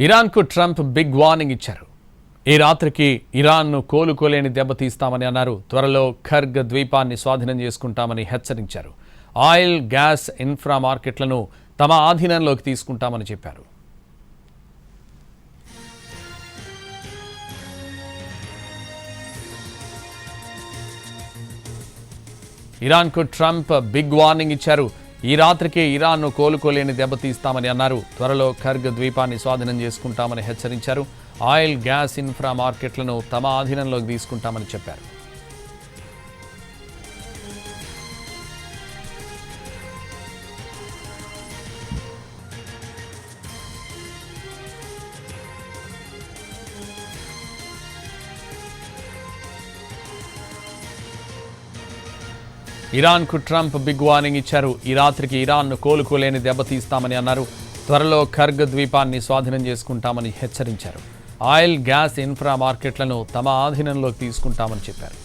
ఇరాన్కు Trump big warning ఇచ్చారు. ఈ రాత్రికి ఇరాన్ను కోలుకోలేని దెబ్బతీస్తామని అన్నారు. త్వరలో ఖర్గ్ ద్వీపాన్ని స్వాధీనం చేసుకుంటామని హెచ్చరించారు. ఆయిల్, గ్యాస్, ఇన్ఫ్రా మార్కెట్లను తమ ఆధీనంలోకి తీసుకుంటామని చెప్పారు. ఇరాన్కు ట్రంప్ బిగ్ వార్నింగ్ ఇచ్చారు. ఈ రాత్రికి ఇరాన్ను కోలుకోలేని దెబ్బతీస్తామని అన్నారు. త్వరలో ఖర్గ్ ద్వీపాన్ని స్వాధీనం చేసుకుంటామని హెచ్చరించారు. ఆయిల్, గ్యాస్, ఇన్ఫ్రా మార్కెట్లను తమ ఆధీనంలోకి తీసుకుంటామని చెప్పారు. ఇరాన్కు ట్రంప్ బిగ్ వార్నింగ్ ఇచ్చారు. ఈ రాత్రికి ఇరాన్ను కోలుకోలేని దెబ్బతీస్తామని అన్నారు. త్వరలో ఖర్గ్ ద్వీపాన్ని స్వాధీనం చేసుకుంటామని హెచ్చరించారు. ఆయిల్, గ్యాస్, ఇన్ఫ్రా మార్కెట్లను తమ ఆధీనంలోకి తీసుకుంటామని చెప్పారు.